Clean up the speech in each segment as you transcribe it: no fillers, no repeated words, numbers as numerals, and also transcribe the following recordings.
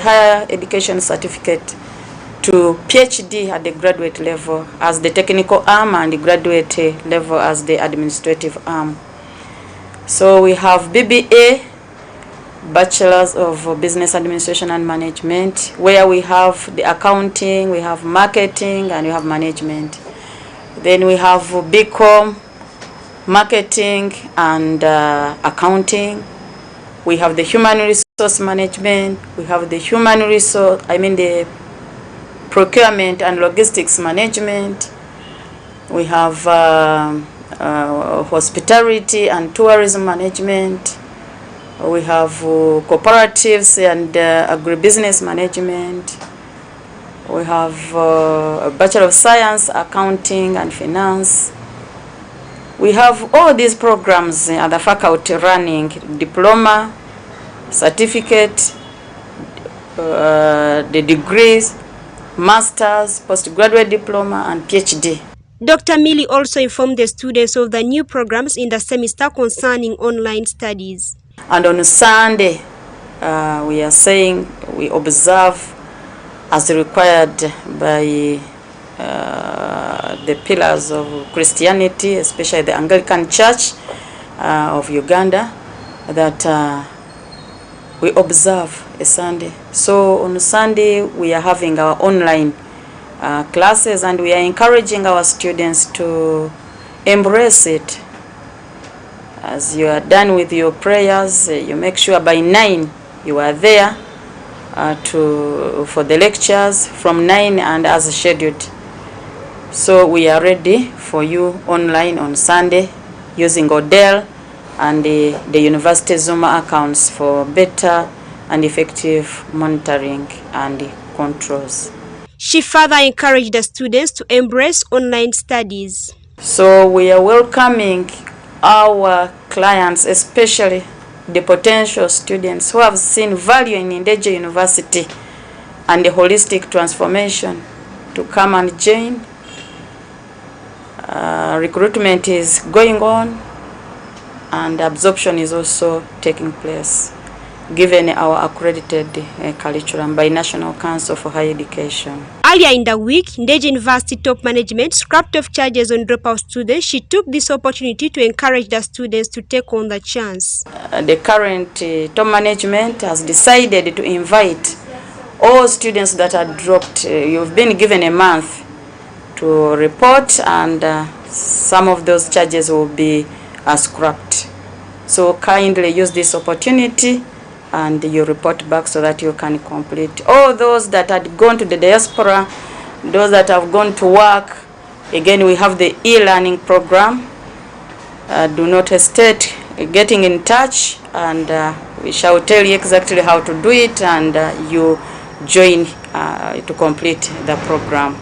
higher education certificate to PhD at the graduate level as the technical arm and the graduate level as the administrative arm. So we have BBA, Bachelors of Business Administration and Management, where we have the accounting, we have marketing, and we have management. Then we have BCom, marketing and accounting. We have the human resource management. We have the the procurement and logistics management. We have hospitality and tourism management. We have cooperatives and agribusiness management. We have a Bachelor of Science, Accounting and Finance. We have all these programs at the faculty running: diploma, certificate, the degrees, master's, postgraduate diploma, and PhD. Dr. Millie also informed the students of the new programs in the semester concerning online studies. And on Sunday, we are saying we observe as required by the pillars of Christianity, especially the Anglican Church of Uganda, that we observe a Sunday. So on Sunday, we are having our online classes, and we are encouraging our students to embrace it. As you are done with your prayers, you make sure by 9 you are there for the lectures from 9 and as scheduled. So we are ready for you online on Sunday using Odell and the university Zoom accounts for better and effective monitoring and controls. She further encouraged the students to embrace online studies. So we are welcoming our clients, especially the potential students who have seen value in Ndejje University and the holistic transformation, to come and join. Recruitment is going on and absorption is also taking place, given our accredited curriculum by National Council for Higher Education. Earlier in the week, Ndejje University top management scrapped off charges on dropout students. She took this opportunity to encourage the students to take on the chance. The current top management has decided to invite all students that are dropped. You've been given a month to report, and some of those charges will be scrapped. So kindly use this opportunity and you report back so that you can complete. All those that had gone to the diaspora, those that have gone to work, again we have the e-learning program. Do not hesitate getting in touch, and we shall tell you exactly how to do it, and you join to complete the program.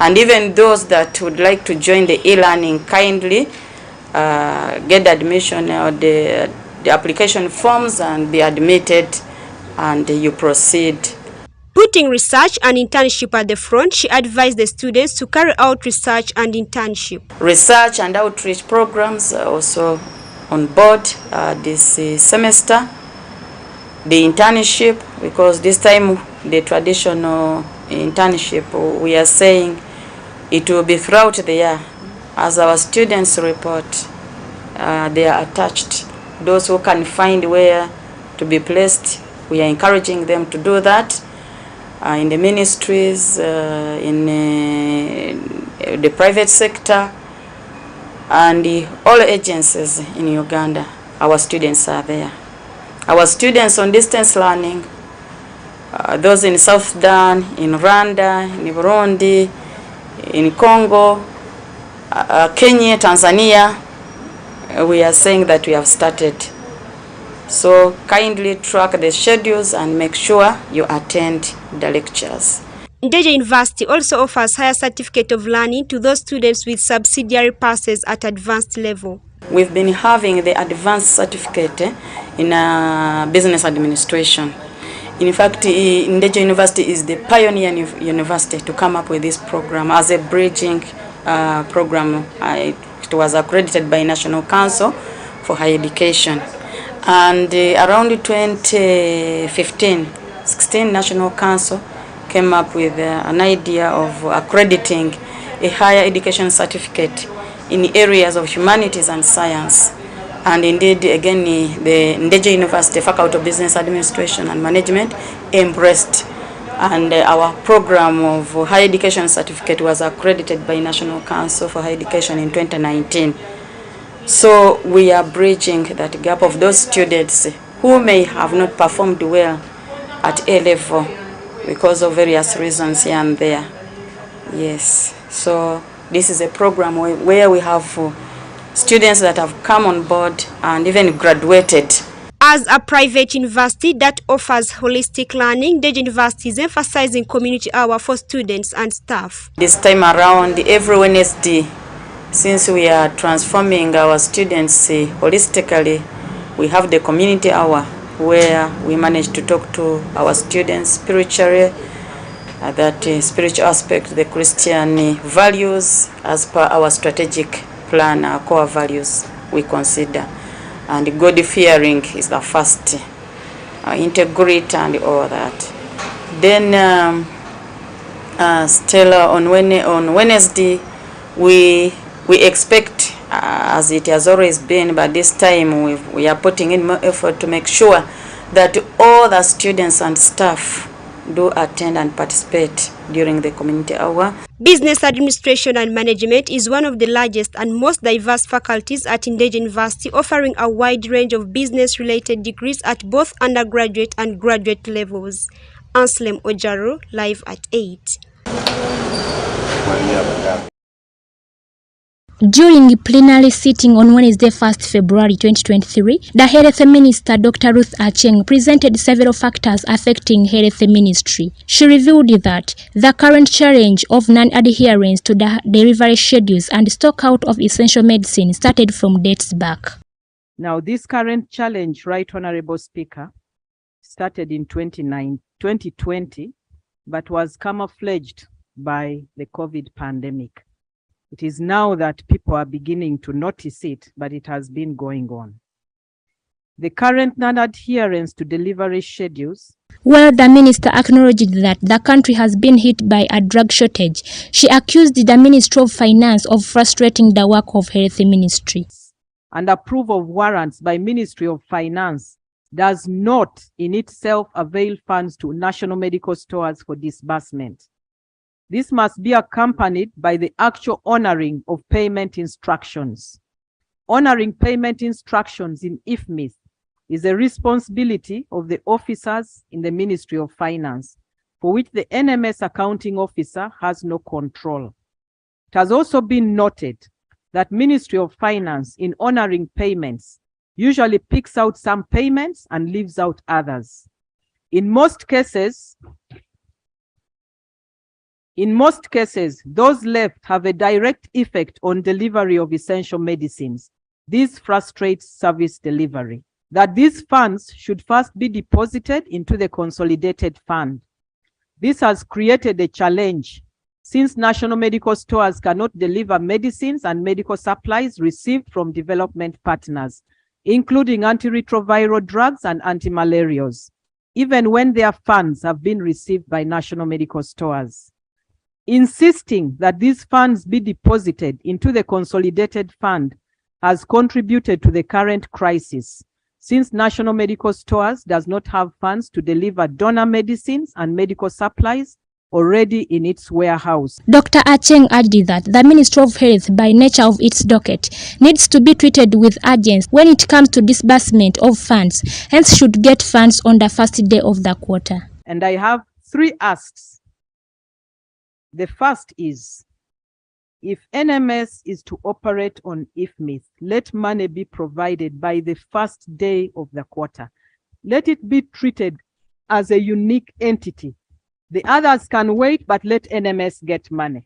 And even those that would like to join the e-learning, kindly get admission or the application forms and be admitted, and you proceed. Putting research and internship at the front, she advised the students to carry out research and internship. Research and outreach programs are also on board this semester. The internship, because this time the traditional internship, we are saying it will be throughout the year. As our students report, they are attached. Those who can find where to be placed, we are encouraging them to do that in the ministries, in the private sector, and all agencies in Uganda. Our students are there. Our students on distance learning, those in South Sudan, in Rwanda, in Burundi, in Congo, Kenya, Tanzania, we are saying that we have started. So kindly track the schedules and make sure you attend the lectures. Ndejje University also offers higher certificate of learning to those students with subsidiary passes at advanced level. We've been having the advanced certificate in business administration. In fact, Ndejje University is the pioneer university to come up with this program as a bridging program. It was accredited by National Council for Higher Education. And around 2015, 2016, National Council came up with an idea of accrediting a higher education certificate in areas of humanities and science. And indeed, again, the Ndejje University Faculty of Business Administration and Management embraced, and our program of higher education certificate was accredited by National Council for Higher Education in 2019. So we are bridging that gap of those students who may have not performed well at A level because of various reasons here and there. Yes, so this is a program where we have students that have come on board and even graduated. As a private university that offers holistic learning, Ndejje University is emphasizing community hour for students and staff. This time around, every Wednesday, since we are transforming our students holistically, we have the community hour where we manage to talk to our students spiritually, that spiritual aspect, the Christian values as per our strategic plan, our core values we consider. And God-fearing is the first, integrity and all that. Then still on Wednesday, we expect, as it has always been, but this time we are putting in more effort to make sure that all the students and staff do attend and participate during the community hour. Business Administration and Management is one of the largest and most diverse faculties at Ndejje University, offering a wide range of business-related degrees at both undergraduate and graduate levels. ANSLEM OJARU, live at 8. During a plenary sitting on Wednesday, 1st February 2023, the Health Minister, Dr. Ruth Acheng, presented several factors affecting Health Ministry. She revealed that the current challenge of non-adherence to the delivery schedules and stock out of essential medicine started from dates back. Now, this current challenge, Right Honorable Speaker, started in 2020, but was camouflaged by the COVID pandemic. It is now that people are beginning to notice it, but it has been going on. The current non-adherence to delivery schedules. While the minister acknowledged that the country has been hit by a drug shortage, she accused the Ministry of Finance of frustrating the work of Health Ministry. And approval of warrants by Ministry of Finance does not in itself avail funds to national medical stores for disbursement. This must be accompanied by the actual honoring of payment instructions. Honoring payment instructions in IFMIS is a responsibility of the officers in the Ministry of Finance, for which the NMS accounting officer has no control. It has also been noted that Ministry of Finance, in honoring payments, usually picks out some payments and leaves out others. In most cases, those left have a direct effect on delivery of essential medicines. This frustrates service delivery. That these funds should first be deposited into the consolidated fund. This has created a challenge, since national medical stores cannot deliver medicines and medical supplies received from development partners, including antiretroviral drugs and antimalarials, even when their funds have been received by national medical stores. Insisting that these funds be deposited into the consolidated fund has contributed to the current crisis, since national medical stores does not have funds to deliver donor medicines and medical supplies already in its warehouse. Dr. Acheng added that the Ministry of Health, by nature of its docket, needs to be treated with urgency when it comes to disbursement of funds, hence should get funds on the first day of the quarter. And I have 3 asks. The first is, if NMS is to operate on IFMIS, let money be provided by the first day of the quarter. Let it be treated as a unique entity. The others can wait, but let NMS get money.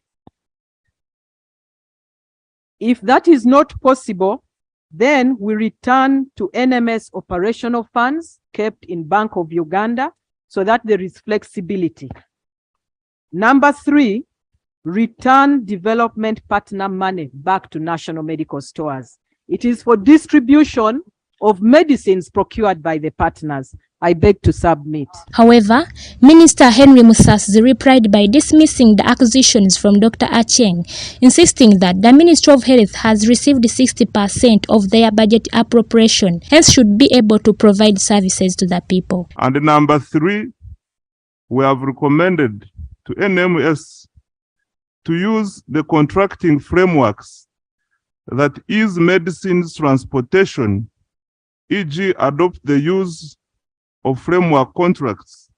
If that is not possible, then we return to NMS operational funds kept in Bank of Uganda so that there is flexibility. Number 3, return development partner money back to national medical stores. It is for distribution of medicines procured by the partners, I beg to submit. However, Minister Henry Musasi replied by dismissing the accusations from Dr. Acheng, insisting that the Ministry of Health has received 60% of their budget appropriation, hence should be able to provide services to the people. And number 3, we have recommended to NMS to use the contracting frameworks that ease medicines transportation, e.g. adopt the use of framework contracts.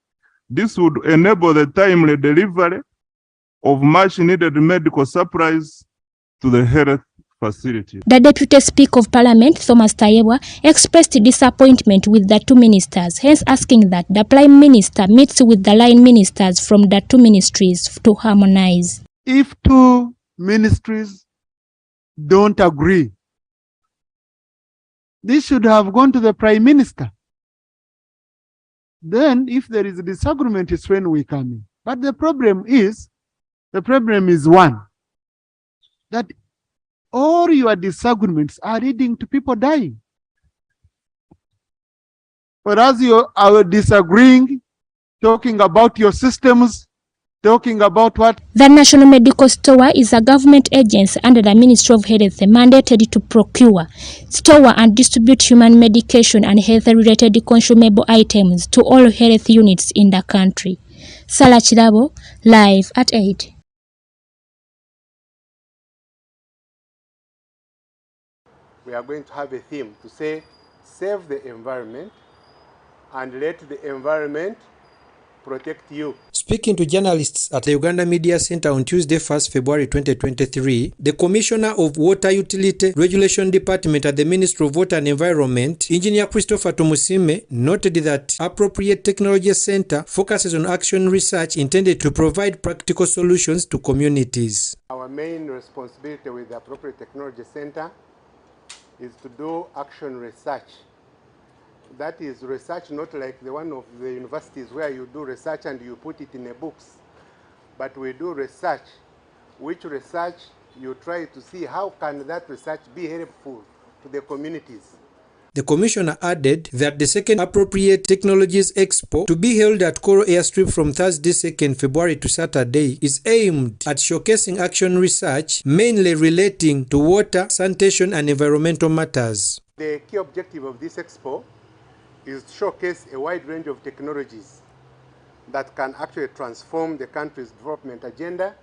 This would enable the timely delivery of much needed medical supplies to the health facility. The Deputy Speaker of Parliament, Thomas Tayewa, expressed disappointment with the two ministers, hence asking that the Prime Minister meets with the line ministers from the two ministries to harmonize. If two ministries don't agree, this should have gone to the Prime Minister. Then if there is a disagreement, it's when we come in. But the problem is one, that all your disagreements are leading to people dying. Whereas you are disagreeing, talking about your systems, talking about what? The National Medical Store is a government agency under the Ministry of Health mandated to procure, store and distribute human medication and health-related consumable items to all health units in the country. Sala Chirabo, live at 8. We are going to have a theme to say, save the environment and let the environment protect you. Speaking to journalists at the Uganda Media Center on Tuesday, 1st February 2023, the Commissioner of Water Utility Regulation Department at the Ministry of Water and Environment, Engineer Christopher Tumusime, noted that Appropriate Technology Center focuses on action research intended to provide practical solutions to communities. Our main responsibility with the Appropriate Technology Center is to do action research. That is research not like the one of the universities where you do research and you put it in a books, but we do research, which research you try to see how can that research be helpful to the communities. The Commissioner added that the second Appropriate Technologies Expo, to be held at Koro Airstrip from Thursday 2nd February to Saturday, is aimed at showcasing action research mainly relating to water, sanitation and environmental matters. The key objective of this expo is to showcase a wide range of technologies that can actually transform the country's development agenda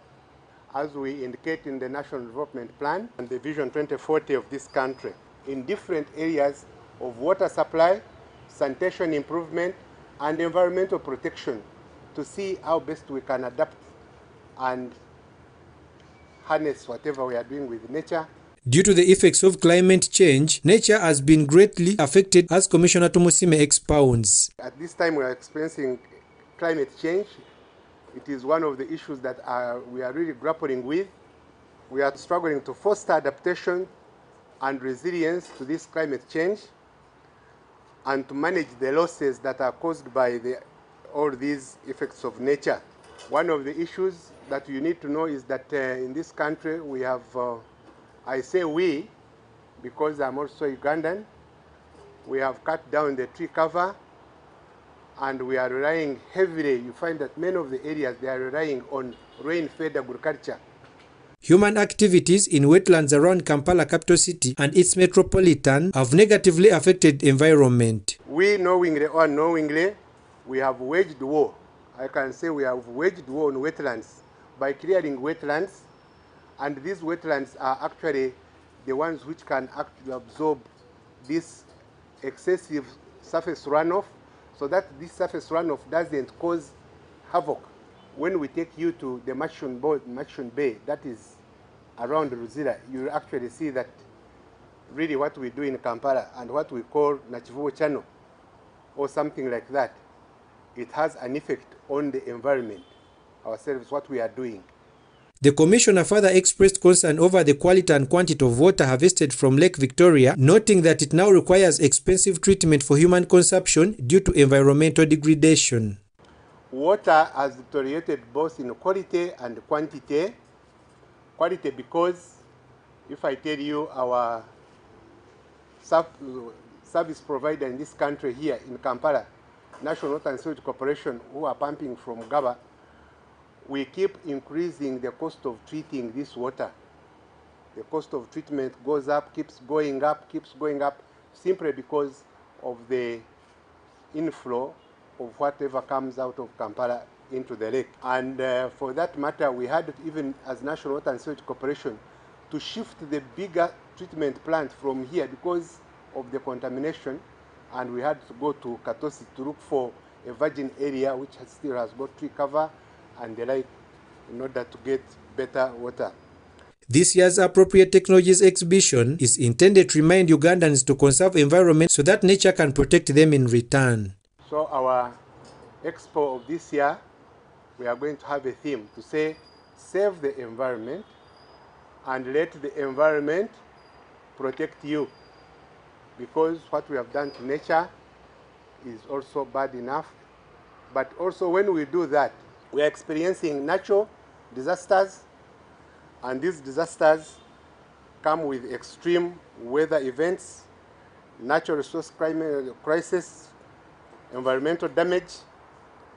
as we indicate in the National Development Plan and the Vision 2040 of this country in different areas of water supply, sanitation improvement, and environmental protection to see how best we can adapt and harness whatever we are doing with nature. Due to the effects of climate change, nature has been greatly affected, as Commissioner Tumusime expounds. At this time we are experiencing climate change. It is one of the issues that we are really grappling with. We are struggling to foster adaptation and resilience to this climate change and to manage the losses that are caused by all these effects of nature. One of the issues that you need to know is that in this country we have I say we, because I'm also Ugandan, we have cut down the tree cover and we are relying heavily. You find that many of the areas, they are relying on rain-fed agriculture. Human activities in wetlands around Kampala capital city and its metropolitan have negatively affected environment. We, knowingly or unknowingly, we have waged war. I can say we have waged war on wetlands by clearing wetlands. And these wetlands are actually the ones which can actually absorb this excessive surface runoff so that this surface runoff doesn't cause havoc. When we take you to the Machon Bay, that is around Ruzira, you actually see that really what we do in Kampala and what we call Nachivuo Channel or something like that, it has an effect on the environment, ourselves, what we are doing. The Commissioner further expressed concern over the quality and quantity of water harvested from Lake Victoria, noting that it now requires expensive treatment for human consumption due to environmental degradation. Water has deteriorated both in quality and quantity. Quality because, if I tell you our service provider in this country here in Kampala National Water and Sewage Corporation, who are pumping from Gaba, we keep increasing the cost of treating this water. The cost of treatment goes up, keeps going up, simply because of the inflow of whatever comes out of Kampala into the lake. And for that matter, we had, even as National Water and Sewage Corporation, to shift the bigger treatment plant from here because of the contamination, and we had to go to Katosi to look for a virgin area which still has got tree cover and the like in order to get better water. This year's Appropriate Technologies exhibition is intended to remind Ugandans to conserve environment so that nature can protect them in return. So our expo of this year, we are going to have a theme to say, save the environment and let the environment protect you. Because what we have done to nature is also bad enough. But also when we do that, we are experiencing natural disasters, and these disasters come with extreme weather events, natural resource crisis, environmental damage,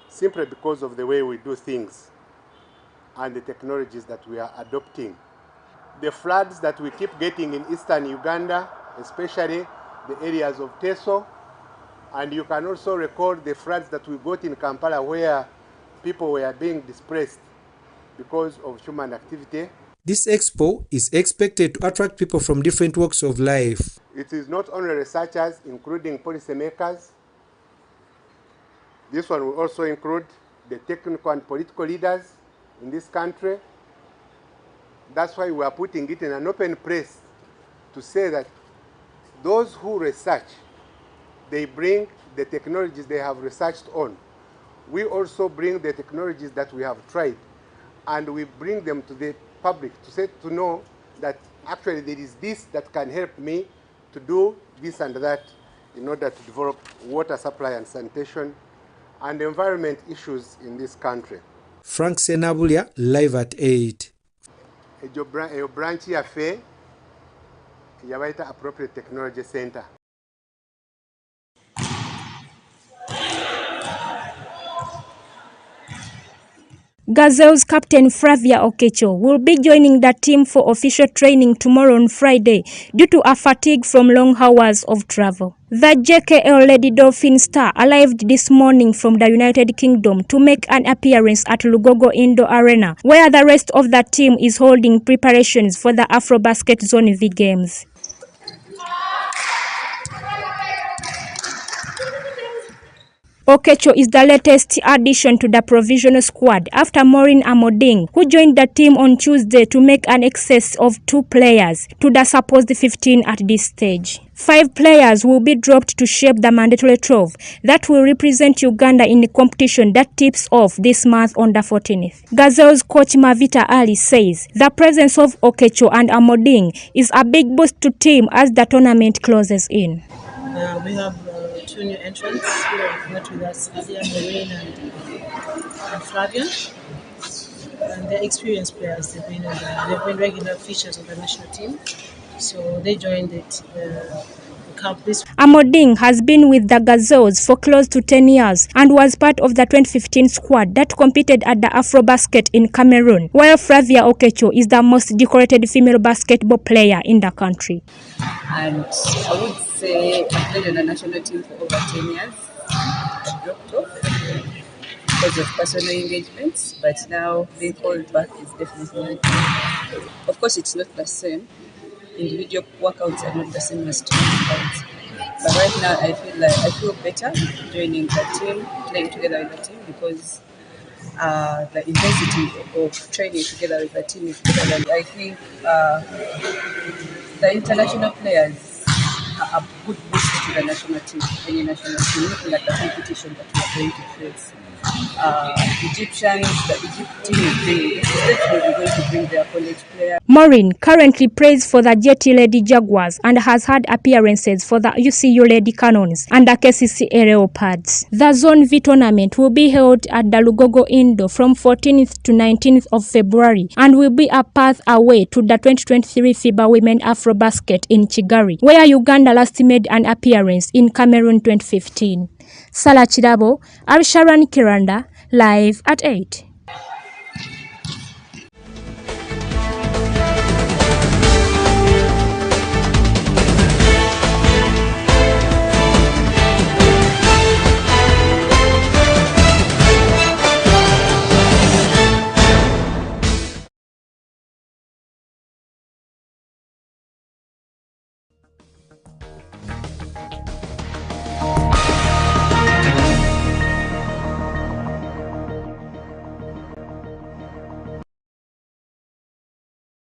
simply because of the way we do things and the technologies that we are adopting. The floods that we keep getting in eastern Uganda, especially the areas of Teso, and you can also record the floods that we got in Kampala where people were being displaced because of human activity. This expo is expected to attract people from different walks of life. It is not only researchers, including policymakers. This one will also include the technical and political leaders in this country. That's why we are putting it in an open place to say that those who research, they bring the technologies they have researched on. We also bring the technologies that we have tried, and we bring them to the public to know that actually there is this that can help me to do this and that in order to develop water supply and sanitation and environment issues in this country. Frank Senabulia, live at 8. Eyo branch yaffe yabaita Appropriate Technology Center. Gazelles captain Flavia Okecho will be joining the team for official training tomorrow on Friday due to a fatigue from long hours of travel. The JKL Lady Dolphin star arrived this morning from the United Kingdom to make an appearance at Lugogo Indoor Arena, where the rest of the team is holding preparations for the Afrobasket Zone V Games. Okecho is the latest addition to the provisional squad after Maureen Amoding, who joined the team on Tuesday to make an excess of 2 players to the supposed 15 at this stage. 5 players will be dropped to shape the mandatory 12 that will represent Uganda in the competition that tips off this month on the 14th. Gazelles coach Mavita Ali says the presence of Okecho and Amoding is a big boost to team as the tournament closes in. We have 2 new entrants who have met with us earlier, Maureen and Flavian. And they're experienced players. They've been regular features of the national team. So they joined the camp this week. Amoding has been with the Gazelles for close to 10 years and was part of the 2015 squad that competed at the Afrobasket in Cameroon, while Flavia Okecho is the most decorated female basketball player in the country. And I would say I played in the national team for over 10 years. I dropped off because of personal engagements, but now being called back is definitely, of course it's not the same. Individual workouts are not the same as team workouts. But right now I feel better joining the team, playing together with the team, because the intensity of training together with the team is better. And I think the international players are a good boost to the national team, any national team, looking at the competition that we are going to face. Egyptians, the Egypt team is doing this. Definitely going to bring their college players. Maureen currently plays for the Jetty Lady Jaguars and has had appearances for the UCU Lady Cannons and the KCCA Leopards. The Zone V tournament will be held at the Lugogo Indoor from 14th to 19th of February and will be a path away to the 2023 FIBA Women Afrobasket in Kigali, where Uganda last made an appearance in Cameroon 2015. Sala Chidabo, Arsharan Kiranda, live at 8.